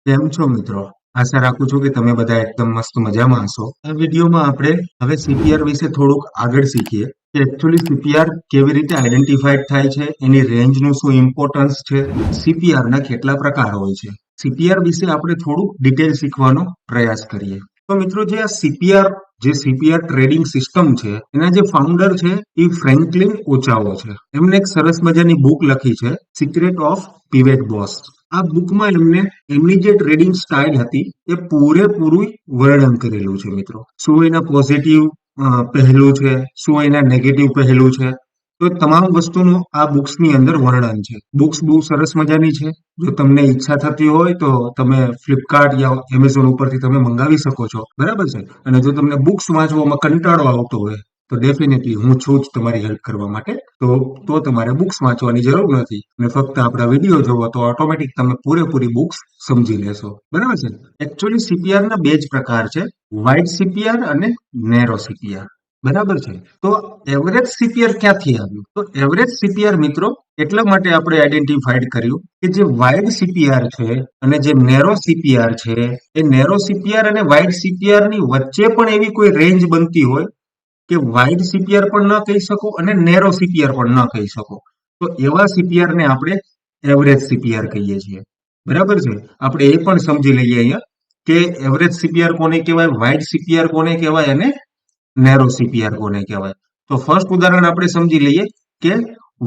કેમ છો મિત્રો? આશા રાખું છું કે તમે બધા એકદમ મસ્ત મજામાં હશો. આ વિડીયોમાં આપણે હવે સીપીઆર વિશે થોડુંક આગળ શીખીએ કે એકચ્યુઅલી સીપીઆર કેવી રીતે આઈડેન્ટિફાઈડ થાય છે, એની રેન્જનું શું ઇમ્પોર્ટન્સ છે, સીપીઆર ના કેટલા પ્રકાર હોય છે. સીપીઆર વિશે આપણે થોડુંક ડિટેલ શીખવાનો પ્રયાસ કરીએ. તો મિત્રો જે સીપીઆર ટ્રેડિંગ સિસ્ટમ છે એના જે ફાઉન્ડર છે એ ફ્રેન્કલિન ઓચાઓ છે. એમને એક સરસ મજાની બુક લખી છે, સિક્રેટ ઓફ પિવેટ બોસ. આ બુકમાં એમની જે ટ્રેડિંગ સ્ટાઇલ હતી એ પૂરેપૂરું વર્ણન કરેલું છે મિત્રો. શું એના પોઝિટિવ પહેલું છે, શું એના નેગેટિવ પહેલું છે, તો તમામ વસ્તુનું આ બુક્સની અંદર વર્ણન છે. બુક્સ બહુ સરસ મજાની છે. જો તમને ઈચ્છા થતી હોય તો તમે ફ્લિપકાર્ટ યા એમેઝોન ઉપરથી તમે મંગાવી શકો છો, બરાબર છે. અને જો તમને બુક્સ વાંચવામાં કંટાળો આવતો હોય તો ડેફિનેટલી હું છું જ તમારી હેલ્પ કરવા માટે. તો તમારે બુક્સ વાંચવાની જરૂર નથી અને ફક્ત આપણા વિડીયો જોવો તો ઓટોમેટિક તમે પૂરેપૂરી બુક્સ સમજી લેશો, બરાબર છે. એકચ્યુઅલી સીપીઆર ના બે જ પ્રકાર છે, વાઇડ સીપીઆર અને નેરો સીપીઆર. બરાબર છે. તો એવરેજ સીપીઆર ક્યાંથી આવ્યું? તો એવરેજ સીપીઆર મિત્રો એટલા માટે આપણે આઈડેન્ટિફાઈડ કર્યું કે જે વાઇડ સીપીઆર છે અને જે નેરો સીપીઆર છે, એ નેરો સીપીઆર અને વાઇડ સીપીઆર ની વચ્ચે પણ એવી કોઈ રેન્જ બનતી હોય કે વાઇડ સીપીઆર પણ ન કહી શકો અને નેરો સીપીઆર પણ ન કહી શકો. તો એવા સીપીઆર ને આપણે એવરેજ સીપીઆર કહીએ છીએ, બરાબર છે. આપણે એ પણ સમજી લઈએ અહીંયા કે એવરેજ સીપીઆર કોને કહેવાય, વાઇડ સીપીઆર કોને કહેવાય અને નેરો સીપીઆર કોને કહેવાય. તો ફર્સ્ટ ઉદાહરણ આપણે સમજી લઈએ કે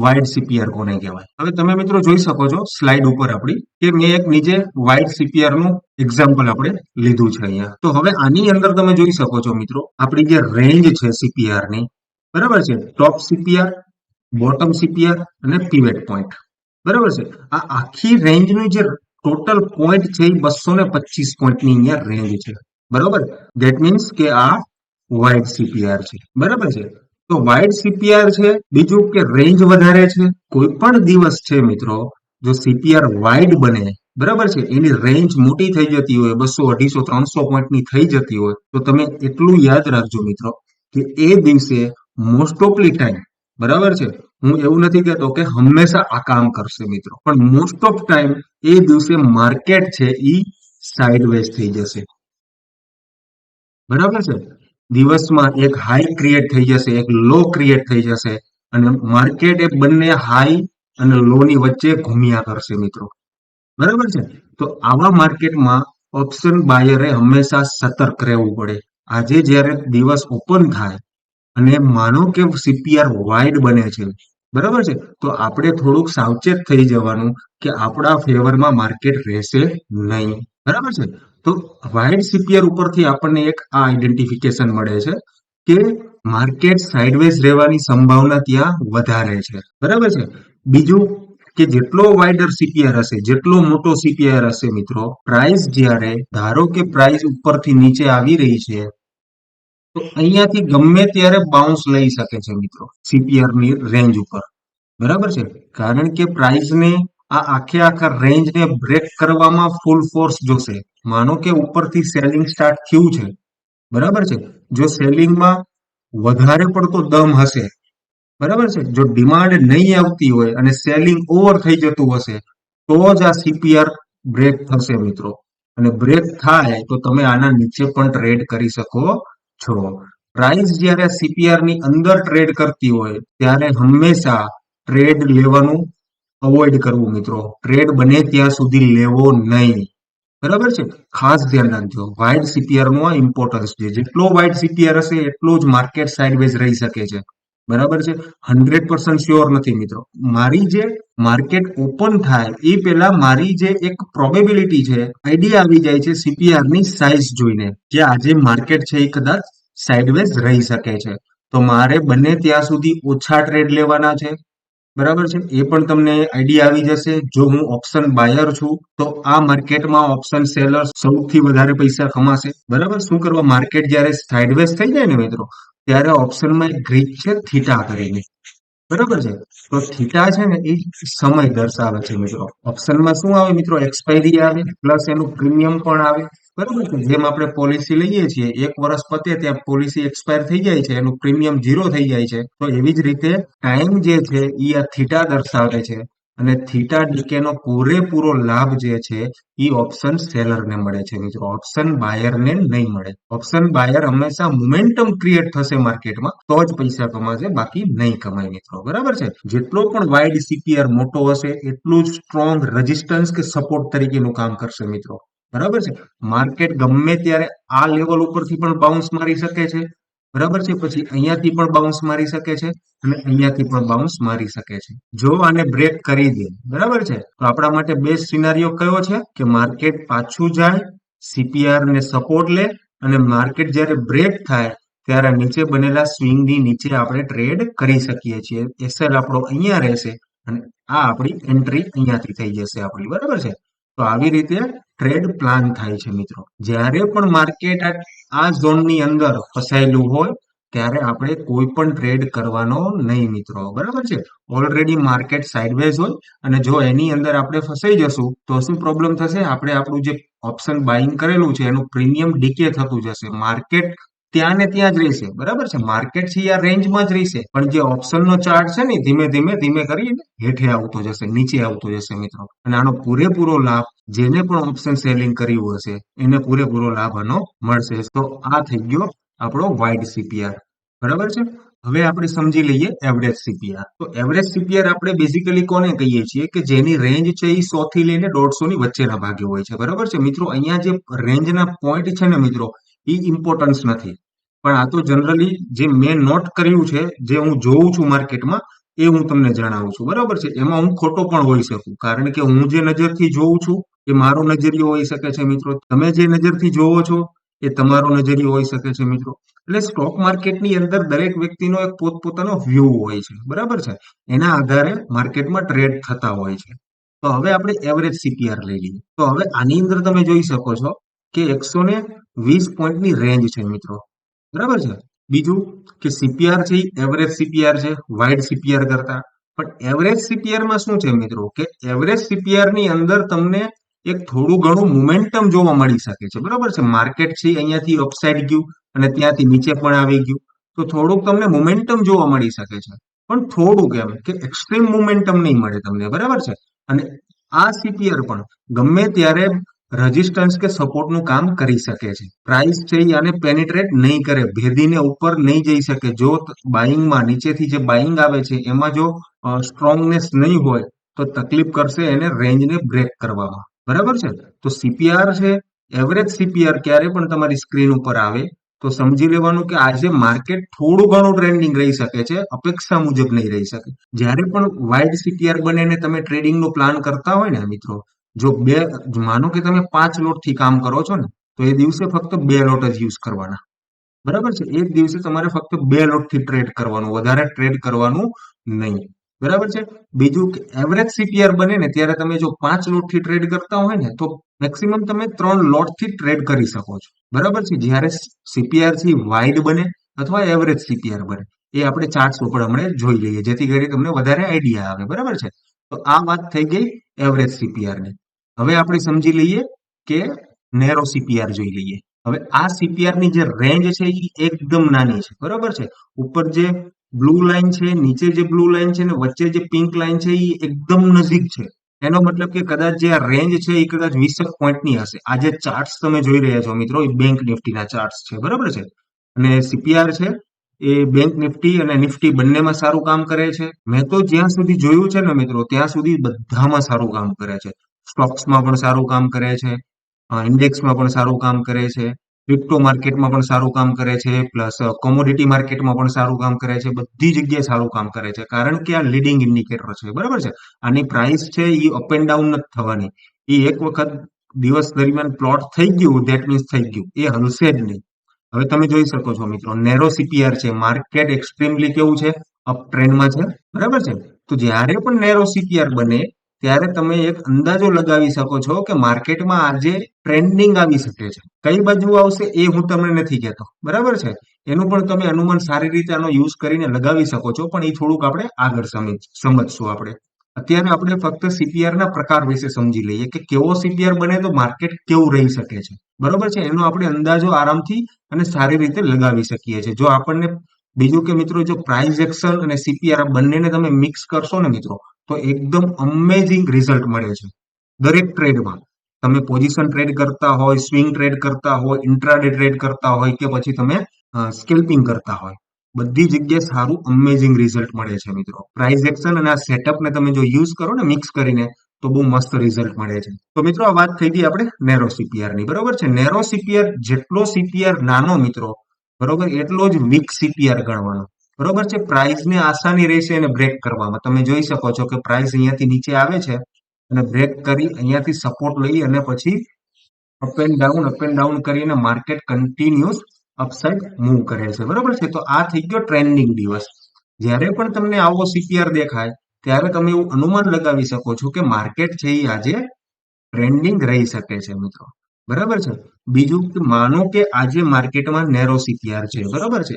વાઇડ સીપીઆર કોને કહેવાય. હવે તમે મિત્રો જોઈ શકો છો સ્લાઇડ ઉપર આપણી કે મેં એક નીચે વાઇડ સીપીઆર નું એક્ઝામ્પલ આપણે લીધું છે અહીંયા. તો હવે આની અંદર તમે જોઈ શકો છો મિત્રો આપણી જે રેન્જ છે સીપીઆર ની, બરાબર છે. ટોપ સીપીઆર, બોટમ સીપીઆર અને પીવેટ પોઈન્ટ, બરાબર છે. આ આખી રેન્જનું જે ટોટલ પોઈન્ટ છે એ 225 પોઈન્ટની અહીંયા રેન્જ છે, બરાબર. ધેટ મીન્સ કે આ વાઇડ સીપીઆર છે, બરાબર છે. તો વાઇડ સીપીઆર છે, બીજું કે રેન્જ વધારે છે. કોઈ પણ દિવસ છે મિત્રો, જો સીપીઆર વાઇડ બને, બરાબર છે, એની રેન્જ મોટી થઈ જતી હોય, 200, 250, 300 પોઈન્ટની થઈ જતી હોય, તો તમે એટલું યાદ રાખજો મિત્રો કે એ દિવસે મોસ્ટ ઓફલી ટાઈમ, બરાબર છે, હું એવું નથી કહેતો કે હંમેશા આ કામ કરશે મિત્રો, પણ મોસ્ટ ઓફ ટાઈમ એ દિવસે માર્કેટ છે એ સાઇડવેઝ થઈ જશે, બરાબર છે. દિવસમાં એક હાઈ ક્રિએટ થઈ જશે, એક લો ક્રિએટ થઈ જશે અને માર્કેટ એ બંને હાઈ અને લો ની વચ્ચે ઘૂમ્યા કરશે મિત્રો, બરાબર છે. તો આવા માર્કેટમાં ઓપ્શન બાયરે હંમેશા સતર્ક રહેવું પડે. આજે જ્યારે દિવસ ઓપન થાય અને માનો કે સીપીઆર વાઇડ બને છે, બરાબર છે, તો આપણે થોડુંક સાવચેત થઈ જવાનું કે આપણા ફેવરમાં માર્કેટ રહેશે નહીં, બરાબર છે. તો વાઇડ સીપીઆર ઉપરથી આપણને એક આ આઈડેન્ટિફિકેશન મળે છે કે માર્કેટ સાઇડવેઝ રહેવાની સંભાવના ત્યાં વધારે છે, બરાબર છે. બીજું કે જેટલો વાઇડર સીપીઆર હશે, જેટલો મોટો સીપીઆર હશે મિત્રો, પ્રાઇસ જ્યારે ધારો કે પ્રાઇસ ઉપરથી નીચે આવી રહી છે તો અહીંયાથી ગમે ત્યારે બાઉન્સ લઈ શકે છે મિત્રો સીપીઆર ની રેન્જ ઉપર, બરાબર છે. કારણ કે પ્રાઇસને આ આખા રેન્જને બ્રેક કરવામાં ફૂલ ફોર્સ જોશે. માનો કે ઉપરથી સેલિંગ સ્ટાર્ટ થયું છે, બરાબર છે. જો સેલિંગમાં વધારે પડતો દમ હશે, બરાબર છે, જો ડિમાન્ડ નહીં આવતી હોય અને સેલિંગ ઓવર થઈ જતું હશે, તો જ આ સીપીઆર બ્રેક થશે મિત્રો. અને બ્રેક થાય તો તમે આના નીચે પણ ટ્રેડ કરી શકો છો. પ્રાઇસ જ્યારે સીપીઆર ની અંદર ટ્રેડ કરતી હોય ત્યારે હંમેશા ટ્રેડ લેવાનું અવોઇડ કરવું મિત્રો. ટ્રેડ બને ત્યાં સુધી લેવો નહીં, બરાબર છે. ખાસ ધ્યાન રાખજો, વાઇડ સીપીઆર નું આ ઇમ્પોર્ટન્સ છે. જેટલો વાઇડ સીપીઆર હશે એટલો જ માર્કેટ સાઇડવેઝ રહી શકે છે, બરાબર છે. 100% શ્યોર નથી મિત્રો. મારી જે માર્કેટ ઓપન થાય એ પહેલા મારી જે એક પ્રોબેબિલિટી છે, આઈડિયા આવી જાય છે સીપીઆર ની સાઇઝ જોઈને કે આજે માર્કેટ છે એ કદાચ સાઇડવેઝ રહી શકે છે. તો મારે બને ત્યાં સુધી ઓછા ટ્રેડ લેવાના છે, બરાબર છે. એ પણ તમને આઈડિયા આવી જશે. જો હું ઓપ્શન બાયર છું તો આ માર્કેટમાં ઓપ્શન સેલર સૌથી વધારે પૈસા કમાશે, બરાબર. શું કરવા? માર્કેટ જ્યારે સાઇડવેઝ થઈ જાય ને મિત્રો, ત્યારે ઓપ્શનમાં એક ગ્રીક છે થીટા કરીને, બરાબર છે. તો થીટા છે ને એ સમય દર્શાવે છે મિત્રો. ઓપ્શનમાં શું આવે મિત્રો? એક્સપાયરી આવે પ્લસ એનું પ્રીમિયમ પણ આવે, બરાબર છે. જેમ આપણે પોલિસી લઈએ છીએ, 1 વર્ષ પતે ત્યાં પોલિસી એક્સપાયર થઈ જાય છે, એનું પ્રીમિયમ 0 થઈ જાય છે. તો એવી જ રીતે ટાઈમ જે છે એ આ થીટા દર્શાવે છે. અને થીટા ડીકે નો પૂરેપૂરો લાભ જે છે એ ઓપ્શન સેલર ને મળે છે મિત્રો, ઓપ્શન બાયર ને નહીં મળે. ઓપ્શન બાયર હંમેશા મોમેન્ટમ ક્રિએટ થશે માર્કેટમાં તો જ પૈસા કમાશે, બાકી નહીં કમાય મિત્રો. બરાબર છે. જેટલો પણ વાઇડ સીપીઆર મોટો હશે એટલું જ સ્ટ્રોંગ રેઝિસ્ટન્સ કે સપોર્ટ તરીકેનું કામ કરશે મિત્રો. બરાબર છે. માર્કેટ ગમે ત્યારે આ લેવલ ઉપરથી પણ બાઉન્સ મારી શકે છે. બરાબર છે. પછી અહીંયાથી પણ બાઉન્સ મારી શકે છે અને અહીંયાથી પણ બાઉન્સ મારી શકે છે. જો આને બ્રેક કરી દે, બરાબર છે, તો આપણા માટે બેસ્ટ સિનારીઓ કયો છે કે માર્કેટ પાછું જાય, સીપીઆર ને સપોર્ટ લે અને માર્કેટ જ્યારે બ્રેક થાય ત્યારે નીચે બનેલા સ્વિંગની નીચે આપણે ટ્રેડ કરી શકીએ છીએ. એસએલ આપણો અહીંયા રહેશે અને આ આપણી એન્ટ્રી અહીંયાથી થઈ જશે આપણી. બરાબર છે. તો આવી રીતે ટ્રેડ પ્લાન થાય છે મિત્રો. જ્યારે પણ માર્કેટ આ ઝોનની અંદર ફસાયેલું હોય ત્યારે આપણે કોઈ પણ ટ્રેડ કરવાનો નહીં મિત્રો. બરાબર છે. ઓલરેડી માર્કેટ સાઇડવેઝ હોય અને જો એની અંદર આપણે ફસાઈ જશું તો શું પ્રોબ્લેમ થશે? આપણે આપણું જે ઓપ્શન બાઇંગ કરેલું છે એનું પ્રીમિયમ ડીકે થતું જશે. માર્કેટ ત્યાં ને ત્યાં જ રહેશે. બરાબર છે. માર્કેટ છે આ રેન્જમાં જ રહેશે, પણ જે ઓપ્શન નો ચાર્ટ છે ને ધીમે ધીમે ધીમે કરીને હેઠે આવતો જશે, નીચે આવતો જશે મિત્રો. અને આનો પૂરેપૂરો લાભ જેને પણ ઓપ્શન સેલિંગ કર્યું હશે એને પૂરેપૂરો લાભ આનો મળશે. તો આ થઈ ગયો આપણો વાઇડ સીપીઆર. બરાબર છે. હવે આપણે સમજી લઈએ એવરેજ સીપીઆર. તો એવરેજ સીપીઆર આપણે બેઝિકલી કોને કહીએ છીએ કે જેની રેન્જ છે એ 100 થી લઈને 150 ની વચ્ચેના ભાગે હોય છે. બરાબર છે મિત્રો. અહીંયા જે રેન્જના પોઈન્ટ છે ને મિત્રો એ ઇમ્પોર્ટન્સ નથી, પણ આ તો જનરલી જે મેં નોટ કર્યું છે, જે હું જોઉં છું માર્કેટમાં એ હું તમને જણાવું છું. બરાબર છે. એમાં હું ખોટો પણ હોઈ શકું, કારણ કે હું જે નજરથી જોઉં છું એ મારો નજરિયો હોઈ શકે છે મિત્રો. તમે જે નજરથી જોવો છો એ તમારો નજરિયો હોઈ શકે છે મિત્રો. એટલે સ્ટોક માર્કેટની અંદર દરેક વ્યક્તિનો એક પોતપોતાનો વ્યૂ હોય છે. બરાબર છે. એના આધારે માર્કેટમાં ટ્રેડ થતા હોય છે. તો હવે આપણે એવરેજ સીપીઆર લઈ લઈએ. તો હવે આની અંદર તમે જોઈ શકો છો કે 120 પોઈન્ટની રેન્જ છે મિત્રો. બરાબર છે. બીજું કે સીપીઆર છે એવરેજ સીપીઆર છે વાઇડ સીપીઆર કરતા. પણ એવરેજ સીપીઆર માં શું છે મિત્રો કે એવરેજ સીપીઆર ની અંદર તમને એક થોડું ઘણું મોમેન્ટમ જોવા મળી શકે છે. બરાબર છે. માર્કેટ છે અહીંયાથી અપસાઇડ ગયું અને ત્યાંથી નીચે પણ આવી ગયું, તો થોડુંક તમને મોમેન્ટમ જોવા મળી શકે છે, પણ થોડુંક એમ કે એક્સ્ટ્રીમ મોમેન્ટમ નહીં મળે તમને. બરાબર છે. અને આ સીપીઆર પણ ગમે ત્યારે રેઝિસ્ટન્સ કે સપોર્ટનું કામ કરી શકે છે. પ્રાઇસ છે એ આને પેનિટ્રેટ નહીં કરે, ભેદીને ઉપર નહીં જઈ શકે. જો બાઇંગમાં નીચેથી જે બાઇંગ આવે છે એમાં જો સ્ટ્રોંગનેસ નહીં હોય તો તકલીફ કરશે એને રેન્જને બ્રેક કરવામાં. બરાબર છે. તો સીપીઆર છે, એવરેજ સીપીઆર ક્યારે પણ તમારી સ્ક્રીન ઉપર આવે તો સમજી લેવાનું કે આજે માર્કેટ થોડું ઘણું ટ્રેન્ડિંગ રહી શકે છે, અપેક્ષા મુજબ નહીં રહી શકે. જ્યારે પણ વાઇડ સીપીઆર બને ને તમે ટ્રેડિંગ નું પ્લાન કરતા હોય ને મિત્રો, જો માનો કે તમે 5 લોટ થી કામ કરો છો ને, તો એ દિવસે ફક્ત 2 લોટ જ યુઝ કરવાના. બરાબર છે. એક દિવસે તમારે ફક્ત 2 લોટ થી ટ્રેડ કરવાનું, વધારે ટ્રેડ કરવાનું નહીં. બરાબર છે. બીજું કે એવરેજ સીપીઆર બને ને ત્યારે તમે જો 5 લોટ થી ટ્રેડ કરતા હોય ને તો મેક્સિમમ તમે 3 લોટ થી ટ્રેડ કરી શકો છો. બરાબર છે. જ્યારે સીપીઆર થી વાઇડ બને અથવા એવરેજ સીપીઆર બને એ આપણે ચાર્ટ્સ ઉપર હમણાં જોઈ લઈએ, જેથી કરી તમને વધારે આઈડિયા આવે. બરાબર છે. તો આ વાત થઈ ગઈ એવરેજ સીપીઆર ની. હવે આપણે સમજી લઈએ કે નેરો સીપીઆર જોઈ લઈએ. હવે આ સીપીઆર ની જે રેન્જ છે એ એકદમ નાની છે. બરાબર છે. ઉપર જે બ્લુ લાઈન છે, નીચે જે બ્લુ લાઈન છે ને વચ્ચે જે પિંક લાઈન છે એ એકદમ નજીક છે. એનો મતલબ કે કદાચ જે આ રેન્જ છે એ કદાચ 20 પોઈન્ટની હશે. આ જે ચાર્ટ્સ તમે જોઈ રહ્યા છો મિત્રો એ બેંક નિફ્ટીના ચાર્ટ્સ છે. બરાબર છે. અને સીપીઆર છે એ બેંક નિફ્ટી અને નિફ્ટી બંનેમાં સારું કામ કરે છે. મેં તો જ્યાં સુધી જોયું છે ને મિત્રો ત્યાં સુધી બધામાં સારું કામ કરે છે. સ્ટોક્સમાં પણ સારું કામ કરે છે, ઇન્ડેક્સમાં પણ સારું કામ કરે છે, ક્રિપ્ટો માર્કેટમાં પણ સારું કામ કરે છે, પ્લસ કોમોડિટી માર્કેટમાં પણ સારું કામ કરે છે. બધી જગ્યાએ સારું કામ કરે છે, કારણ કે આ લીડિંગ ઇન્ડિકેટર છે. બરાબર છે. આની પ્રાઇસ છે એ અપ એન્ડ ડાઉન નથી થવાની. એ એક વખત દિવસ દરમિયાન પ્લોટ થઈ ગયું ધેટ મીન્સ થઈ ગયું, એ હલશે જ નહીં. હવે તમે જોઈ શકો છો મિત્રો નેરો સીપીઆર છે, માર્કેટ એક્સ્ટ્રીમલી કેવું છે, અપ ટ્રેન્ડમાં છે. બરાબર છે. તો જ્યારે પણ નેરો સીપીઆર બને ત્યારે તમે એક અંદાજો લગાવી શકો છો કે માર્કેટમાં આજે ટ્રેન્ડિંગ આવી શકે છે. કઈ બાજુ આવશે એ હું તમને નથી કહેતો. બરાબર છે. એનું પણ તમે અનુમાન સારી રીતે આનો યુઝ કરીને લગાવી શકો છો, પણ એ થોડુંક આપણે આગળ સમજશું આપણે. અત્યારે આપણે ફક્ત સીપીઆર ના પ્રકાર વિશે સમજી લઈએ કે કેવો સીપીઆર બને તો માર્કેટ કેવું રહી શકે છે. બરોબર છે. એનો આપણે અંદાજો આરામથી અને સારી રીતે લગાવી શકીએ છીએ. જો આપણને બીજું કે મિત્રો જો પ્રાઇસ એક્શન અને સીપીઆર બંનેને તમે મિક્સ કરશો ને મિત્રો તો એકદમ અમેઝિંગ રિઝલ્ટ મળે છે દરેક ટ્રેડમાં. તમે પોઝિશન ટ્રેડ કરતા હોય, સ્વિંગ ટ્રેડ કરતા હોય, ઇન્ટ્રાડે ટ્રેડ કરતા હોય કે પછી તમે સ્કેલ્પિંગ કરતા હોય, બધી જગ્યાએ સારું અમેઝિંગ રિઝલ્ટ મળે છે મિત્રો. પ્રાઇસ એક્શન અને આ સેટઅપને તમે જો યુઝ કરો ને મિક્સ કરીને, તો બહુ મસ્ત રિઝલ્ટ મળે છે. તો મિત્રો આ વાત થઈ ગઈ આપણે નેરો સીપીઆર ની, બરોબર છે. નેરો સીપીઆર જેટલો સીપીઆર નાનો મિત્રો, બરોબર, એટલો જ વીક સીપીઆર ગણવાનો. બરોબર છે. પ્રાઇસ ને આસાની રહેશે એને બ્રેક કરવામાં. તમે જોઈ શકો છો કે પ્રાઇસ અહીંયાથી નીચે આવે છે અને બ્રેક કરી અહીંયાથી સપોર્ટ લઈ અને પછી અપ એન્ડ ડાઉન કરીને માર્કેટ કન્ટિન્યુઅસ અપસાઇડ મૂવ કરે છે. બરોબર છે. તો આ થઈ ગયો ટ્રેન્ડિંગ દિવસ. જ્યારે પણ તમને આવો સીપીઆર દેખાય ત્યારે તમે એવું અનુમાન લગાવી શકો છો કે માર્કેટ છે એ આજે ટ્રેન્ડિંગ રહી શકે છે મિત્રો. બરાબર છે. બીજું કે માનો કે આજે માર્કેટમાં નેરો સીપીઆર છે, બરાબર છે,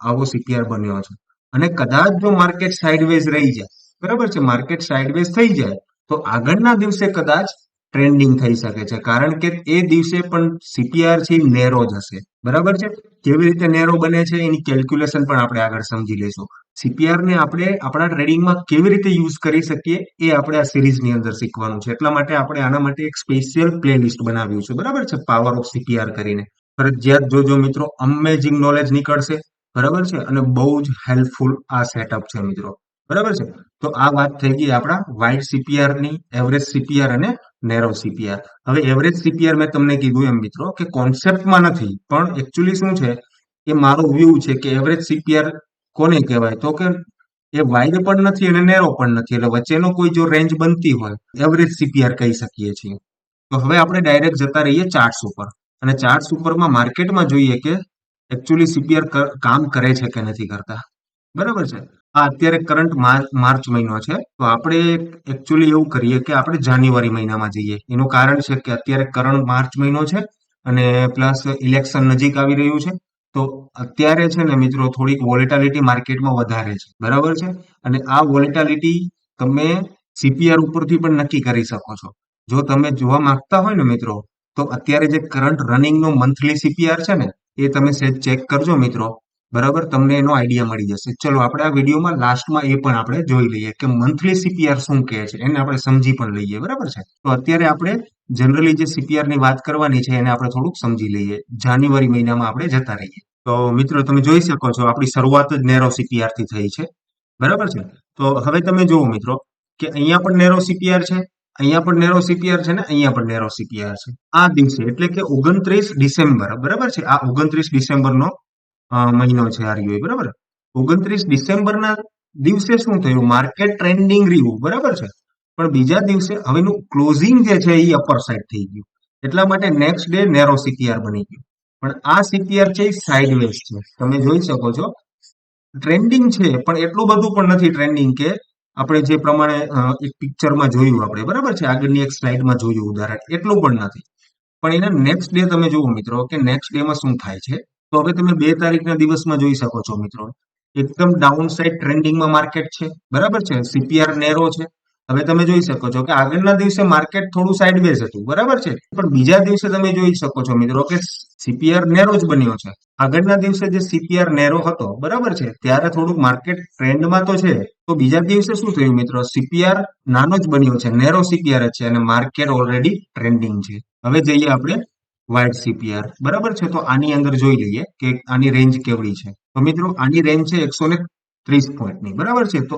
આવો સીપીઆર બન્યો છે અને કદાચ જો માર્કેટ સાઇડવેઝ રહી જાય, બરાબર છે, માર્કેટ સાઇડવેઝ થઈ જાય તો આગળના દિવસે કદાચ ટ્રેન્ડિંગ થઈ શકે છે, કારણ કે એ દિવસે પણ સીપીઆર છે નેરો જ હશે. બરાબર છે. કેવી રીતે નેરો બને છે એની કેલ્ક્યુલેશન પણ આપણે આગળ સમજી લઈશું. સીપીઆર ને આપણે આપણા ટ્રેડિંગમાં કેવી રીતે યુઝ કરી શકીએ એ આપણે આ સિરીઝની અંદર શીખવાનું છે. એટલા માટે આપણે આના માટે એક સ્પેશિયલ પ્લેલિસ્ટ બનાવ્યું છે, બરાબર છે, પાવર ઓફ સીપીઆર કરીને. ફરજિયાત જોજો મિત્રો, અમેઝિંગ નોલેજ નીકળશે. બરાબર છે. અને બહુ જ હેલ્પફુલ આ સેટઅપ છે મિત્રો. બરાબર છે. તો આ વાત થઈ ગઈ આપણા વાઇડ સીપીઆર ની, એવરેજ સીપીઆર અને નેરો સીપીઆર. હવે એવરેજ સીપીઆર મેં તમને કીધું એમ મિત્રો કે કોન્સેપ્ટમાં નથી, પણ એકચ્યુઅલી શું છે એ મારો વ્યૂ છે કે એવરેજ સીપીઆર કોને કહેવાય, તો કે એ વાઇડ પણ નથી અને નેરો પણ નથી, એટલે વચ્ચેનો કોઈ જો રેન્જ બનતી હોય એવરેજ સીપીઆર કહી શકીએ છીએ. તો હવે આપણે ડાયરેક્ટ જતા રહીએ ચાર્ટ્સ ઉપર, અને ચાર્ટ્સ ઉપરમાં માર્કેટમાં જોઈએ કે એકચ્યુઅલી સીપીઆર કામ કરે છે કે નથી કરતા. બરાબર છે. આ અત્યારે કરંટ માર્ચ મહિનો છે, તો આપણે એકચ્યુઅલી એવું કરીએ કે આપણે જાન્યુઆરી મહિનામાં જઈએ. એનું કારણ છે કે અત્યારે કરંટ માર્ચ મહિનો છે અને પ્લસ ઇલેક્શન નજીક આવી રહ્યું છે. તો અત્યારે છે ને મિત્રો થોડીક વોલેટાલિટી માર્કેટમાં વધારે છે. બરાબર છે. અને આ વોલેટાલિટી તમે સીપીઆર ઉપરથી પણ નક્કી કરી શકો છો. જો તમે જોવા માંગતા હોય ને મિત્રો, તો અત્યારે જે કરંટ રનિંગ નો મંથલી સીપીઆર છે ને, એ તમે ચેક કરજો મિત્રો. બરાબર, તમને એનો આઈડિયા મળી જશે. ચલો આપણે આ વિડીયોમાં લાસ્ટમાં એ પણ આપણે જોઈ લઈએ કે મંથલી સીપીઆર શું કહે છે, એને આપણે સમજી પણ લઈએ. બરાબર છે. તો અત્યારે આપણે જનરલી જે સીપીઆર ની વાત કરવાની છે એને આપણે થોડુંક સમજી લઈએ. જાન્યુઆરી મહિનામાં આપણે જતા રહીએ. તો મિત્રો તમે જોઈ શકો છો આપણી શરૂઆત જ નેરો સીપીઆર થી થઈ છે. બરાબર છે. તો હવે તમે જુઓ મિત્રો કે અહીંયા પણ નેરો સીપીઆર છે, અહીંયા પણ નેરો સીપીઆર છે ને અહીંયા પણ નેરો સીપીઆર છે. આ દિવસે એટલે કે 29 ડિસેમ્બર, બરાબર છે, આ 29 ડિસેમ્બરનો મહિનો છે આ રહ્યો, બરાબર. 29 ડિસેમ્બરના દિવસે શું થયું, માર્કેટ ટ્રેન્ડિંગ રહ્યું, બરાબર છે, પણ બીજા દિવસે હવેનું ક્લોઝિંગ જે છે એ અપર સાઇડ થઈ ગયું, એટલા માટે નેક્સ્ટ ડે નેરો સીપીઆર બની ગયું. પણ આ સીપીઆર છે એ સાઇડવેઝ છે. તમે જોઈ શકો છો ટ્રેન્ડિંગ છે, પણ એટલું બધું પણ નથી ટ્રેન્ડિંગ કે આપણે જે પ્રમાણે એક પિક્ચરમાં જોયું આપણે, બરાબર છે, આગળની એક સ્લાઇડમાં જોયું ઉદાહરણ, એટલું પણ નથી. પણ એના નેક્સ્ટ ડે તમે જુઓ મિત્રો કે નેક્સ્ટ ડે માં શું થાય છે. તો હવે તમે 2 તારીખના દિવસમાં જોઈ શકો છો મિત્રો, એકદમ ડાઉન સાઇડ ટ્રેન્ડિંગમાં માર્કેટ છે. બરાબર છે. સીપીઆર નેરો છે. હવે તમે જોઈ શકો છો કે આગળના દિવસે માર્કેટ થોડું સાઇડવેઝ હતું, બરાબર છે, પણ બીજા દિવસે તમે જોઈ શકો છો મિત્રો કે સીપીઆર નેરો જ બન્યો છે. આગળના દિવસે જે સીપીઆર નેરો હતો, બરાબર છે, ત્યારે થોડુંક માર્કેટ ટ્રેન્ડમાં તો છે, તો બીજા દિવસે શું થયું મિત્રો, સીપીઆર નાનો જ બન્યો છે, નેરો સીપીઆર જ છે અને માર્કેટ ઓલરેડી ટ્રેન્ડિંગ છે. હવે જઈએ આપણે વાઇડ સીપીઆર, બરાબર છે. તો આની અંદર જોઈ લઈએ કે આની રેન્જ કેવડી છે. તો મિત્રો આની રેન્જ છે 130 પોઈન્ટની, બરાબર છે. તો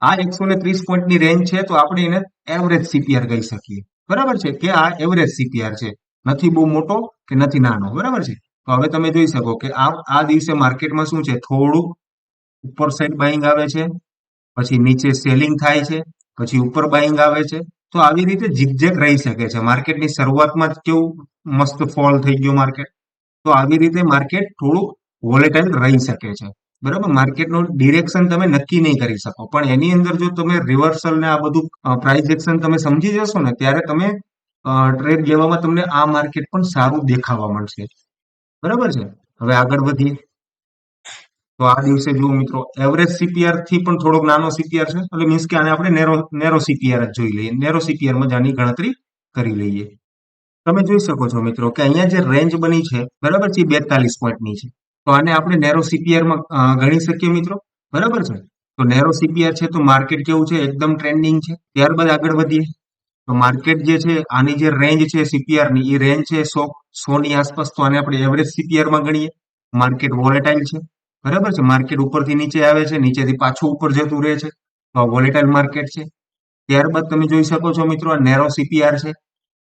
આ 130 પોઈન્ટની રેન્જ છે, તો આપણે એને એવરેજ સીપીઆર કહી શકીએ. બરાબર છે, કે આ એવરેજ સીપીઆર છે, નથી બહુ મોટો કે નથી નાનો. બરાબર છે. તો હવે તમે જોઈ શકો કે આ દિવસે માર્કેટમાં શું છે, થોડુંક ઉપર સાઈડ બાઇંગ આવે છે, પછી નીચે સેલિંગ થાય છે, પછી ઉપર બાઇંગ આવે છે. તો આવી રીતે ઝિગઝેગ રહી શકે છે. માર્કેટની શરૂઆતમાં જ કેવું મસ્ત ફોલ થઈ ગયો માર્કેટ, તો આવી રીતે માર્કેટ થોડુંક વોલેટાઇલ રહી શકે છે. બરાબર, માર્કેટનું ડિરેક્શન તમે નક્કી નહીં કરી શકો, પણ એની અંદર જો તમે રિવર્સલ ને આ બધું પ્રાઇસ એક્શન તમે સમજી જશો ને, ત્યારે તમે ટ્રેડ લેવામાં તમને આ માર્કેટ પણ સારું દેખાવા મળશે. બરાબર છે. હવે આગળ વધીએ. તો આ દિવસે જુઓ મિત્રો, એવરેજ સીપીઆર થી પણ થોડોક નાનો સીપીઆર છે, એટલે મીન્સ કે આને આપણે નેરો સીપીઆર જ જોઈ લઈએ. નેરો સીપીઆર માં જ આની ગણતરી કરી લઈએ. તમે જોઈ શકો છો મિત્રો કે અહીંયા જે રેન્જ બની છે, બરાબર છે, 42 પોઈન્ટની છે. તો આને આપણે નેરો સીપીઆર માં ગણી શકીએ મિત્રો. બરાબર છે. તો નેરો સીપીઆર છે તો માર્કેટ કેવું છે? એકદમ ટ્રેન્ડિંગ છે. ત્યારબાદ આગળ વધીએ તો માર્કેટ જે છે આની જે રેન્જ છે સીપીઆર ની એ રેન્જ છે 100 ની આસપાસ. તો આને આપણે એવરેજ સીપીઆર માં ગણીએ. માર્કેટ વોલેટાઇલ છે, બરાબર છે. માર્કેટ ઉપરથી નીચે આવે છે, નીચેથી પાછું ઉપર જતું રહે છે, તો આ વોલેટાઇલ માર્કેટ છે. ત્યારબાદ તમે જોઈ શકો છો મિત્રો આ નેરો સીપીઆર છે,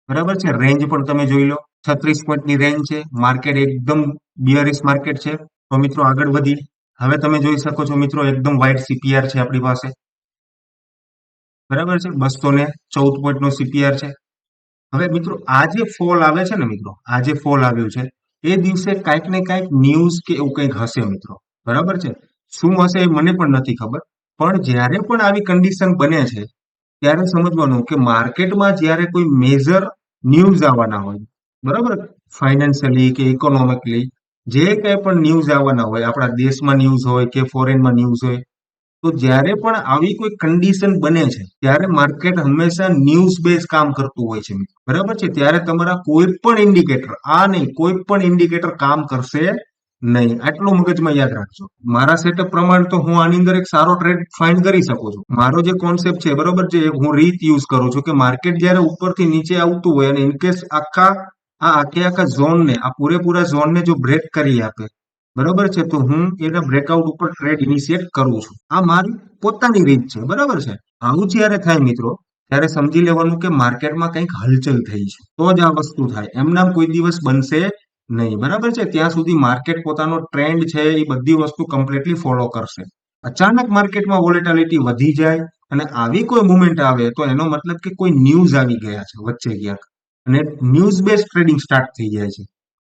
બરાબર છે. રેન્જ પણ તમે જોઈ લો, 36 પોઈન્ટની રેન્જ છે. માર્કેટ એકદમ બિયરિશ માર્કેટ છે. તો મિત્રો આગળ વધીએ. હવે તમે જોઈ શકો છો મિત્રો એકદમ વાઇડ સીપીઆર છે આપણી પાસે, બરાબર છે. 214 પોઈન્ટ નો સીપીઆર છે. હવે મિત્રો આ જે ફોલ આવે છે ને મિત્રો, આ જે ફોલ આવ્યું છે એ દિવસે કાંઈક ને કાંઈક ન્યૂઝ કે એવું કંઈક હશે મિત્રો, બરાબર છે. શું હશે એ મને પણ નથી ખબર. પણ જ્યારે પણ આવી કન્ડિશન બને છે ત્યારે સમજવાનું કે માર્કેટમાં જ્યારે કોઈ મેજર ન્યૂઝ આવવાના હોય, બરાબર, ફાઇનાન્શિયલી કે ઇકોનોમિકલી જે કંઈ પણ ન્યૂઝ આવવાના હોય, આપણા દેશમાં ન્યૂઝ હોય કે ફોરેનમાં ન્યૂઝ હોય, તો જ્યારે પણ આવી કોઈ કન્ડિશન બને છે ત્યારે માર્કેટ હંમેશા ન્યૂઝ બેઝ કામ કરતું હોય છે મિત્રો, બરાબર છે. ત્યારે તમારા કોઈ પણ ઇન્ડિકેટર, આ નહીં, કોઈ પણ ઇન્ડિકેટર કામ કરશે નહીં. આટલું મગજમાં યાદ રાખજો. મારા સેટઅપ પ્રમાણે તો હું આની અંદર એક સારો ટ્રેડ ફાઇન્ડ કરી શકું છું. મારો જે કોન્સેપ્ટ છે, બરોબર છે, હું રીત યુઝ કરું છું કે માર્કેટ જ્યારે ઉપરથી નીચે આવતું હોય અને ઇનકેસ આખા ઝોનને, આ પૂરેપૂરા ઝોનને જો બ્રેક કરી આપે, બરોબર છે, તો હું એના બ્રેકઆઉટ ઉપર ટ્રેડ ઇનિશિયેટ કરું છું. આ મારી પોતાની રીત છે, બરાબર છે. આવું જ્યારે થાય મિત્રો, ત્યારે સમજી લેવાનું કે માર્કેટમાં કંઈક હલચલ થઈ છે, તો જ આ વસ્તુ થાય. એમનામ કોઈ દિવસ બનશે નહીં, બરાબર છે. ત્યાં સુધી માર્કેટ પોતાનો ટ્રેન્ડ છે એ બધી વસ્તુ કમ્પ્લીટલી ફોલો કરશે. અચાનક માર્કેટમાં વોલેટિલિટી વધી જાય અને આવી કોઈ મુવમેન્ટ આવે તો એનો મતલબ કે કોઈ ન્યૂઝ આવી ગયા છે વચ્ચે ક્યાંક, અને ન્યૂઝ બેઝ ટ્રેડિંગ સ્ટાર્ટ થઈ જાય છે,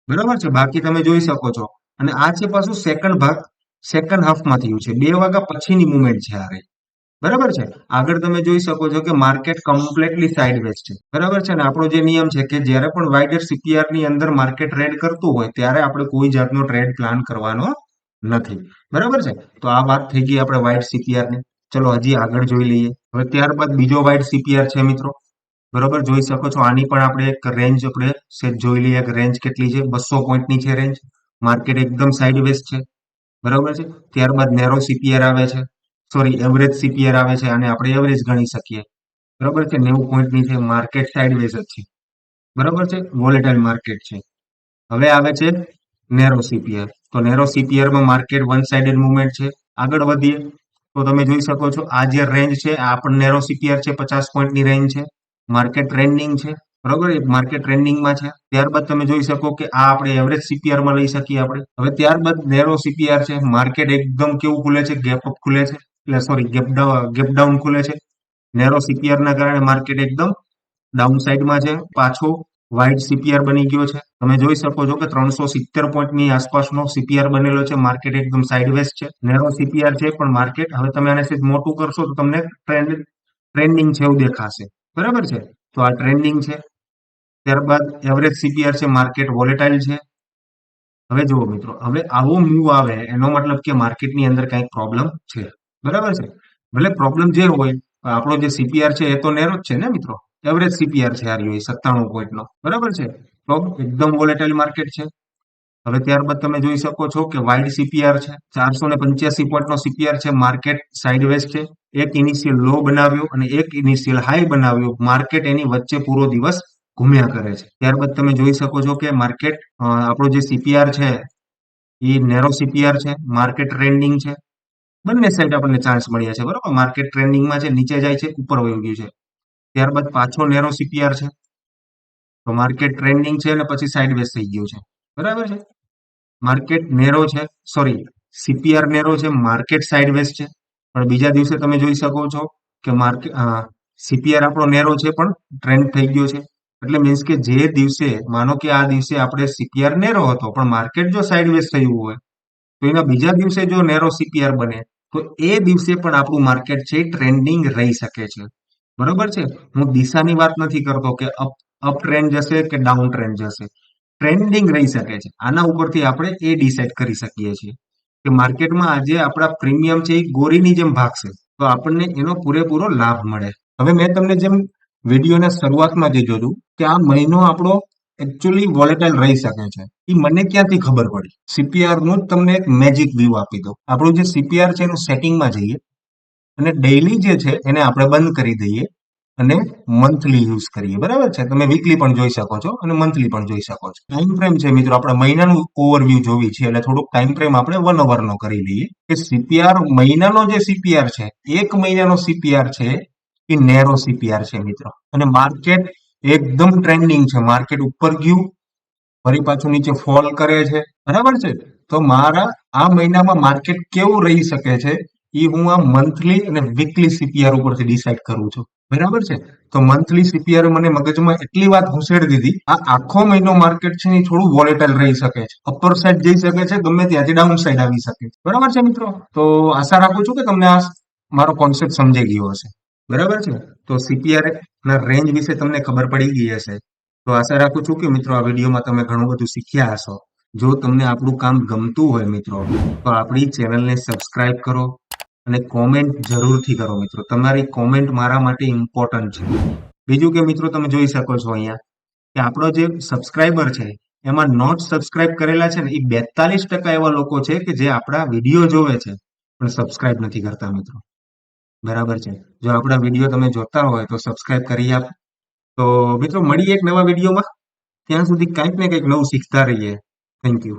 બરાબર છે. બાકી તમે જોઈ શકો છો. અને આ છે પાછું સેકન્ડ હાફમાં થયું છે, 2 વાગ્યા પછીની મુવમેન્ટ છે આ રહી, બરાબર છે. આગળ તમે જોઈ શકો છો કે માર્કેટ કમ્પ્લીટલી સાઇડવેઝ છે, બરાબર છે. ને આપણો જે નિયમ છે કે જ્યારે પણ વાઇડર સીપીઆર ની અંદર માર્કેટ ટ્રેડ કરતું હોય ત્યારે આપણે કોઈ જાતનો ટ્રેડ પ્લાન કરવાનો નથી, બરાબર છે. તો આ વાત થઈ ગઈ આપણે વાઇડ સીપીઆર ની. ચલો હજી આગળ જોઈ લઈએ. હવે ત્યારબાદ બીજો વાઇડ સીપીઆર છે મિત્રો, બરોબર, જોઈ શકો છો. આની પણ આપણે એક રેન્જ આપણે સેટ જોઈ લઈએ કે રેન્જ કેટલી છે. 200 પોઈન્ટની છે રેન્જ. માર્કેટ એકદમ સાઇડવેઝ છે, બરાબર છે. ત્યારબાદ નેરો સીપીઆર આવે છે, સોરી, એવરેજ સીપીઆર આવે છે. આને આપણે એવરેજ ગણી શકીએ, બરાબર છે. 90 પોઈન્ટની છે. માર્કેટ સાઇડવેઝ જ છે, બરાબર છે. વોલેટાઇલ માર્કેટ છે. હવે આવે છે નેરો સીપીઆર. તો નેરો સીપીઆર માં માર્કેટ વન સાઇડેડ મુવમેન્ટ છે. આગળ વધીએ તો તમે જોઈ શકો છો આ જે રેન્જ છે આ પણ નેરો સીપીઆર છે, 50 પોઈન્ટની રેન્જ છે. માર્કેટ ટ્રેન્ડિંગ છે, બરોબર, માર્કેટ ટ્રેન્ડિંગમાં છે. ત્યારબાદ તમે જોઈ શકો કે આ આપણે એવરેજ સીપીઆર માં લઈ શકીએ આપણે. હવે ત્યારબાદ નેરો સીપીઆર છે. માર્કેટ એકદમ કેવું ખુલે છે? ગેપ અપ ખુલે છે, એટલે સોરી, ગેપ ડાઉન ખુલે છે. નેરો સીપીઆર ના કારણે માર્કેટ એકદમ ડાઉન સાઈડમાં છે. પાછો વાઇડ સીપીઆર બની ગયો છે. તમે જોઈ શકો છો કે 370 પોઈન્ટની આસપાસનો સીપીઆર બનેલો છે. માર્કેટ એકદમ સાઇડવેઝ છે. નેરો સીપીઆર છે પણ માર્કેટ, હવે તમે આને સેજ મોટું કરશો તો તમને ટ્રેન્ડિંગ છે એવું દેખાશે, બરાબર છે. તો આ ટ્રેન્ડિંગ છે. ત્યારબાદ એવરેજ સીપીઆર છે. માર્કેટ વોલેટાઇલ છે. હવે જુઓ મિત્રો, હવે આવો મૂવ આવે એનો મતલબ કે માર્કેટની અંદર કંઈક પ્રોબ્લેમ છે, બરાબર છે. ભલે પ્રોબ્લેમ જે હોય, આપણો જે સીપીઆર છે એ તો નેરો જ છે ને મિત્રો. એવરેજ સીપીઆર છે આ રહ્યો એ 97 પોઈન્ટનો, બરાબર છે. તો એકદમ વોલેટાઇલ માર્કેટ છે. હવે ત્યારબાદ તમે જોઈ શકો છો કે વાઇડ સીપીઆર છે. 485 પોઈન્ટનો સીપીઆર છે. માર્કેટ સાઇડવેઝ છે. એક ઇનિશિયલ લો બનાવ્યો અને એક ઇનિશિયલ હાઈ બનાવ્યો. માર્કેટ એની વચ્ચે પૂરો દિવસ ઘૂમ્યા કરે છે. ત્યારબાદ તમે જોઈ શકો છો કે માર્કેટ, આપણો જે સીપીઆર છે એ નેરો સીપીઆર છે. માર્કેટ ટ્રેન્ડિંગ છે. બંને સાઈડ આપણને ચાન્સ મળ્યા છે, બરોબર. માર્કેટ ટ્રેન્ડિંગમાં છે, નીચે જાય છે, ઉપર વયું ગયું છે. ત્યારબાદ પાછો નેરો સીપીઆર છે. તો માર્કેટ ટ્રેન્ડિંગ છે અને પછી સાઇડવેઝ થઈ ગયું છે, બરાબર છે. માર્કેટ નેરો છે, સોરી, સીપીઆર નેરો છે, માર્કેટ સાઇડવેઝ છે. પણ બીજા દિવસે તમે જોઈ શકો છો કે માર્કેટ, સીપીઆર આપણો નેરો છે પણ ટ્રેન્ડ થઈ ગયો છે. એટલે મીન્સ કે જે દિવસે, માનો કે આ દિવસે આપણે સીપીઆર નેરો હતો પણ માર્કેટ જો સાઇડવેઝ થયું હોય, તો એના બીજા દિવસે જો નેરો સીપીઆર બને તો એ દિવસે પણ આપણું માર્કેટ છે ટ્રેન્ડિંગ રહી શકે છે, બરોબર છે. હું દિશાની વાત નથી કરતો કે અપ ટ્રેન્ડ જશે કે ડાઉન ટ્રેન્ડ જશે. ટ્રેન્ડિંગ રહી શકે છે. આના ઉપરથી આપણે એ ડિસાઇડ કરી શકીએ છીએ કે માર્કેટમાં આજે આપણા પ્રીમિયમ છે એ ગોરીની જેમ ભાગશે, તો આપણને એનો પૂરેપૂરો લાભ મળે. હવે મેં તમને જેમ વિડીયોના શરૂઆતમાં જે જોયું કે આ મહિનો આપણો એકચ્યુઅલી વોલેટાઇલ રહી શકે છે, એ મને ક્યાંથી ખબર પડી? સીપીઆર નું જ તમને એક મેજિક વ્યૂ આપી દો. આપણું જે સીપીઆર છે એનું સેટિંગમાં જઈએ. અને ડેઈલી જે છે એને આપણે બંધ કરી દઈએ અને મંથલી યુઝ કરીએ. બરાબર છે? તમે વીકલી પણ જોઈ શકો છો અને મંથલી પણ જોઈ શકો છો. ટાઈમ ફ્રેમ છે મિત્રો, આપણે મહિનાનું ઓવરવ્યુ જોવી છે એટલે થોડુંક ટાઈમ ફ્રેમ આપણે 1 અવરનો કરી લઈએ કે સીપીઆર મહિનાનો જે સીપીઆર છે, 1 મહિનાનો સીપીઆર છે એ નેરો સીપીઆર છે મિત્રો. અને માર્કેટ એકદમ ટ્રેન્ડિંગ છે. માર્કેટ ઉપર ગયું, ફરી પાછું નીચે ફોલ કરે છે. બરાબર છે? તો મારા આ મહિનામાં માર્કેટ કેવું રહી શકે છે એ હું આ મંથલી અને વીકલી સીપીઆર ઉપરથી ડિસાઈડ કરું છું. બરાબર છે? તો મંથલી સીપીઆર મને મગજમાં એટલી વાત ઘુસેડી દીધી, આ આખો મહિનો માર્કેટ છે એ થોડું વોલેટાઇલ રહી શકે છે, અપર સાઈડ જઈ શકે છે, ગમે ત્યાંથી ડાઉન સાઈડ આવી શકે છે. બરાબર છે મિત્રો? તો આશા રાખું છું કે તમને આ મારો કોન્સેપ્ટ સમજાઈ ગયો હશે. બરાબર છે? તો સીપીઆર ના રેન્જ વિશે તમને ખબર પડી ગઈ હશે. તો આશા રાખું છું કે મિત્રો આ વિડીયોમાં તમે ઘણું બધું શીખ્યા હશો. જો તમને આપણું કામ ગમતું હોય મિત્રો, તો આપણી ચેનલને સબસ્ક્રાઇબ કરો અને કોમેન્ટ જરૂરથી કરો મિત્રો. તમારી કોમેન્ટ મારા માટે ઇમ્પોર્ટન્ટ છે. બીજું કે મિત્રો તમે જોઈ શકો છો અહીંયા કે આપણો જે સબસ્ક્રાઇબર છે એમાં નોટ સબસ્ક્રાઇબ કરેલા છે ને એ 42% એવા લોકો છે કે જે આપણા વિડીયો જોવે છે પણ સબસ્ક્રાઇબ નથી કરતા મિત્રો. બરાબર છે? જો આપણા વિડીયો તમે જોતા હોય તો સબસ્ક્રાઇબ કરી આપ. તો મિત્રો મળીએ એક નવા વિડીયોમાં. ત્યાં સુધી કંઈક ને કંઈક નવું શીખતા રહીએ. Thank you.